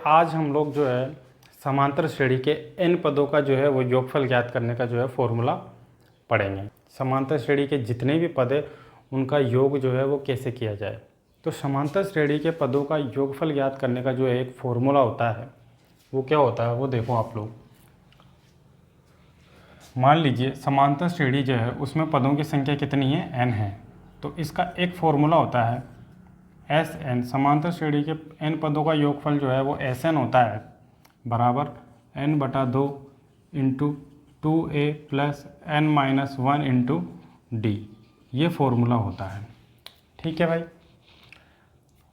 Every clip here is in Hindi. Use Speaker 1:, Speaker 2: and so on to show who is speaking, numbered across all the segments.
Speaker 1: आज हम लोग जो है समांतर श्रेणी के n पदों का जो है वो योगफल ज्ञात करने का जो है फॉर्मूला पढ़ेंगे। समांतर श्रेणी के जितने भी पद हैं उनका योग जो है वो कैसे किया जाए। तो समांतर श्रेणी के पदों का योगफल ज्ञात करने का जो है एक फॉर्मूला होता है, वो क्या होता है वो देखो आप लोग। मान लीजिए समांतर श्रेणी जो है उसमें पदों की संख्या कितनी है, n है। तो इसका एक फॉर्मूला होता है Sn। समांतर श्रेणी के n पदों का योगफल जो है वो Sn होता है बराबर n/2 into 2a plus n-1 into D. ये फॉर्मूला होता है, ठीक है भाई।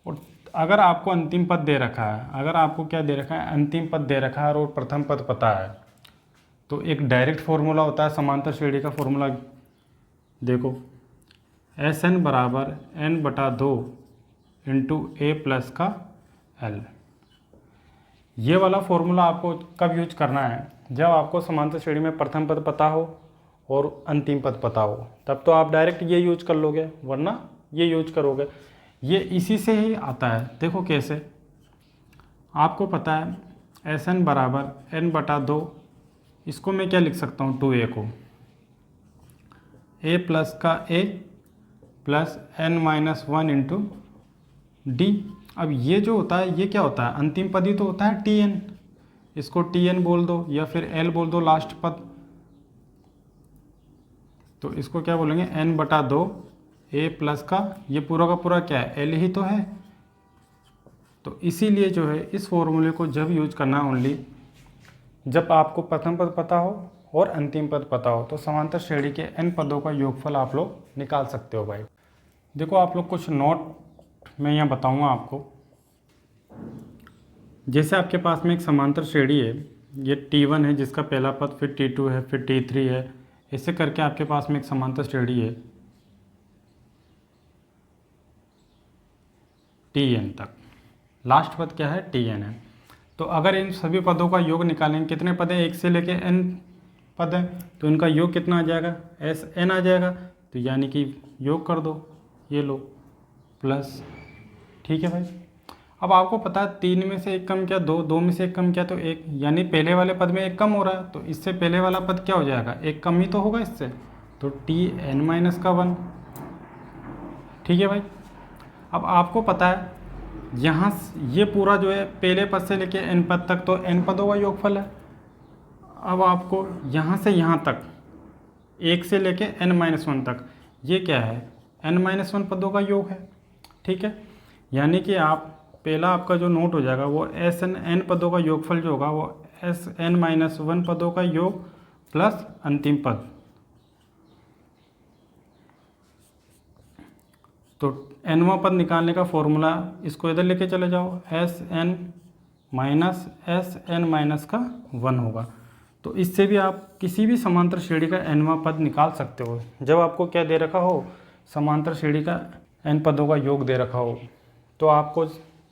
Speaker 1: और अगर आपको अंतिम पद दे रखा है, अगर आपको क्या दे रखा है, अंतिम पद दे रखा है और प्रथम पद पता है, तो एक डायरेक्ट फॉर्मूला होता है समांतर श्रेणी का फॉर्मूला। देखो Sn बराबर n/2 इंटू a प्लस का l। ये वाला फॉर्मूला आपको कब यूज करना है, जब आपको समांतर श्रेणी में प्रथम पद पता हो और अंतिम पद पता हो, तब तो आप डायरेक्ट ये यूज कर लोगे, वरना ये यूज करोगे। ये इसी से ही आता है। देखो कैसे, आपको पता है Sn बराबर n/2, इसको मैं क्या लिख सकता हूँ, 2a को a प्लस का a plus n-1 into D. अब ये जो होता है ये क्या होता है, अंतिम पद ही तो होता है Tn। इसको Tn बोल दो या फिर L बोल दो लास्ट पद। तो इसको क्या बोलेंगे, n/2 a प्लस का ये पूरा का पूरा क्या है, L ही तो है। तो इसीलिए जो है इस फॉर्मूले को जब यूज करना है ओनली जब आपको प्रथम पद पता हो और अंतिम पद पता हो। तो समांतर श्रेणी के n पदों का योगफल आप लोग निकाल सकते हो भाई। देखो आप लोग कुछ नोट मैं यहाँ बताऊँगा आपको। जैसे आपके पास में एक समांतर श्रेणी है, ये T1 है जिसका पहला पद, फिर T2 है, फिर T3 है, ऐसे करके आपके पास में एक समांतर श्रेणी है Tn तक। लास्ट पद क्या है, Tn है। तो अगर इन सभी पदों का योग निकालेंगे, कितने पद हैं, 1 से लेके n पद है, तो इनका योग कितना आ जाएगा, Sn आ जाएगा। तो यानी कि योग कर दो, ये लो प्लस, ठीक है भाई। अब आपको पता है 3 में से 1 कम क्या, 2, 2 में से 1 कम क्या, तो 1, यानी पहले वाले पद में 1 कम हो रहा है, तो इससे पहले वाला पद क्या हो जाएगा, 1 कम ही तो होगा इससे, तो Tn-1। ठीक है भाई। अब आपको पता है यहाँ ये पूरा जो है पहले पद से लेके n पद तक तो n पदों का योगफल है। अब आपको यहाँ से यहाँ तक 1 से लेके n-1 तक ये क्या है, n-1 पदों का योग है, ठीक है। यानी कि आप पहला आपका जो नोट हो जाएगा वो Sn पदों का योगफल जो होगा वो Sn-1 पदों का योग प्लस अंतिम पद। तो nवां पद निकालने का फॉर्मूला, इसको इधर लेके चले जाओ, Sn का 1 होगा। तो इससे भी आप किसी भी समांतर श्रेणी का nवां पद निकाल सकते हो। जब आपको क्या दे रखा हो, समांतर श्रेणी का n पदों का योग दे रखा हो, तो आपको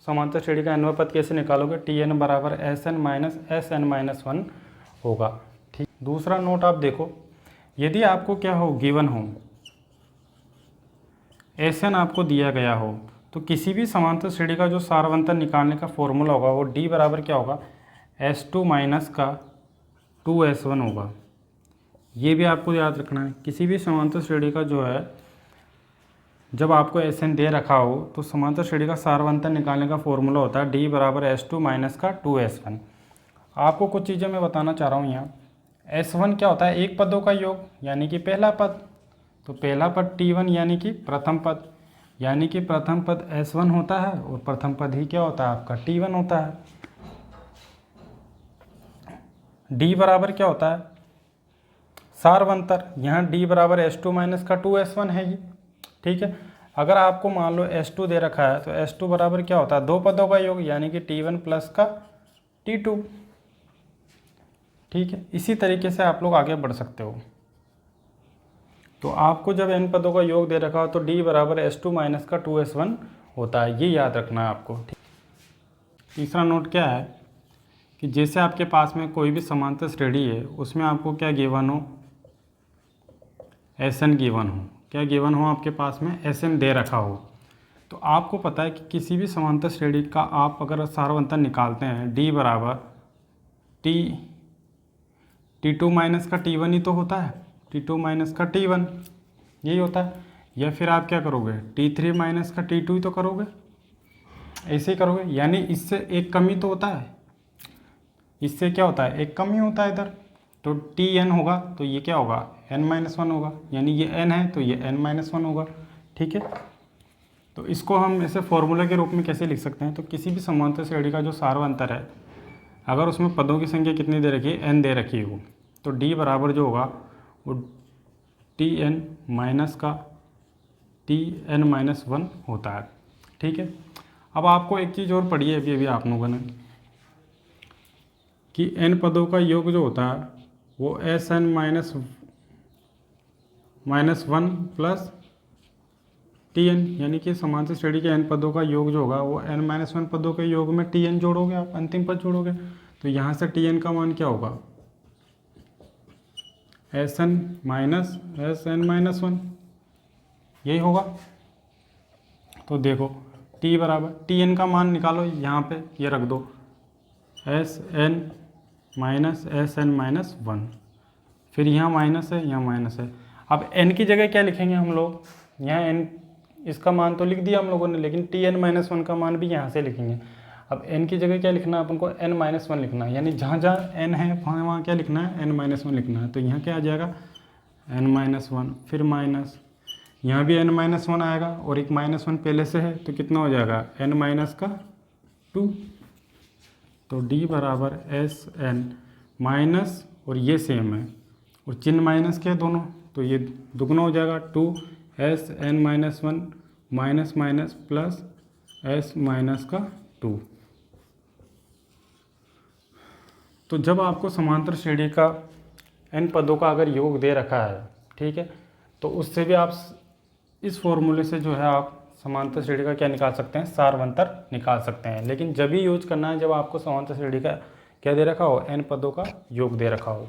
Speaker 1: समांतर श्रेणी का nवां पद कैसे निकालोगे, Tn बराबर Sn-1 होगा, ठीक। दूसरा नोट आप देखो, यदि आपको क्या हो, गिवन हो Sn आपको दिया गया हो, तो किसी भी समांतर श्रेणी का जो सारवंतर निकालने का फॉर्मूला होगा वो D बराबर क्या होगा, S2 माइनस का 2S1 होगा। ये भी आपको याद रखना है। किसी भी समांतर श्रेणी का जो है जब आपको Sn दे रखा हो तो समांतर श्रेणी का सारवंतर निकालने का फॉर्मूला होता है D बराबर S2 माइनस का 2S1। आपको कुछ चीज़ें मैं बताना चाह रहा हूँ यहाँ। S1 क्या होता है, एक पदों का योग, यानी कि पहला पद। तो पहला पद T1 यानी कि प्रथम पद, यानी कि प्रथम पद S1 होता है और प्रथम पद ही क्या होता है आपका, T1 होता है। D बराबर क्या होता है, सारवंतर। यहाँ D बराबर S2 माइनस का 2S1 है ये, ठीक है। अगर आपको मान लो S2 दे रखा है तो S2 बराबर क्या होता है, दो पदों का योग, यानी कि T1 प्लस का T2, ठीक है। इसी तरीके से आप लोग आगे बढ़ सकते हो। तो आपको जब n पदों का योग दे रखा हो तो D बराबर S2 माइनस का 2S1 होता है, ये याद रखना है आपको। तीसरा नोट क्या है कि जैसे आपके पास में कोई भी समांतर श्रेणी है, उसमें आपको क्या गिवन हो, Sn गिवन हो। क्या गिवन हो आपके पास में, Sn दे रखा हो। तो आपको पता है कि किसी भी समांतर श्रेणी का आप अगर सारवंतर निकालते हैं d बराबर T2 माइनस का T1 ही तो होता है, T2 माइनस का T1 यही होता है। या फिर आप क्या करोगे, T3 माइनस का T2 ही तो करोगे, ऐसे ही करोगे, यानी इससे एक कम ही तो होता है। इससे क्या होता है, एक कम ही होता है इधर। तो Tn होगा तो ये क्या होगा, n-1 होगा, यानी ये n है तो ये n-1 होगा। ठीक है, तो इसको हम ऐसे फॉर्मूला के रूप में कैसे लिख सकते हैं, तो किसी भी समांतर श्रेणी का जो सारवंतर है, अगर उसमें पदों की संख्या कितनी दे रखी है, n दे रखी है वो, तो d बराबर जो होगा वो Tn माइनस का Tn-1 होता है। ठीक है, अब आपको एक चीज़ और पढ़ी है अभी आप लोगों ने कि n पदों का योग जो होता है वो Sn-1 प्लस Tn, यानी कि समांतर श्रेणी के n पदों का योग जो होगा वो n-1 पदों के योग में Tn जोड़ोगे, आप अंतिम पद जोड़ोगे, तो यहाँ से Tn का मान क्या होगा, Sn-1 यही होगा। तो देखो T बराबर Tn का मान निकालो, यहाँ पे ये रख दो Sn-1, फिर यहाँ माइनस है, यहाँ माइनस है। अब n की जगह क्या लिखेंगे हम लोग, यहाँ n इसका मान तो लिख दिया हम लोगों ने, लेकिन Tn-1 का मान भी यहाँ से लिखेंगे। अब n की जगह क्या लिखना है अपन को, n-1 लिखना है, यानी जहाँ जहाँ n है वहाँ क्या लिखना है, n-1 लिखना है। तो यहाँ क्या आ जाएगा n-1, फिर माइनस, यहाँ भी n-1 आएगा और एक -1 पहले से है, तो कितना हो जाएगा n-2। तो d बराबर Sn माइनस, और ये सेम है और चिन्ह माइनस के दोनों, तो ये दुगना हो जाएगा 2 Sn-1 minus minus plus S-2। तो जब आपको समांतर श्रेणी का n पदों का अगर योग दे रखा है, ठीक है, तो उससे भी आप इस फॉर्मूले से जो है आप समांतर श्रेणी का क्या निकाल सकते हैं, सारवंतर निकाल सकते हैं। लेकिन जब ही यूज करना है जब आपको समांतर श्रेणी का क्या दे रखा हो, n पदों का योग दे रखा हो।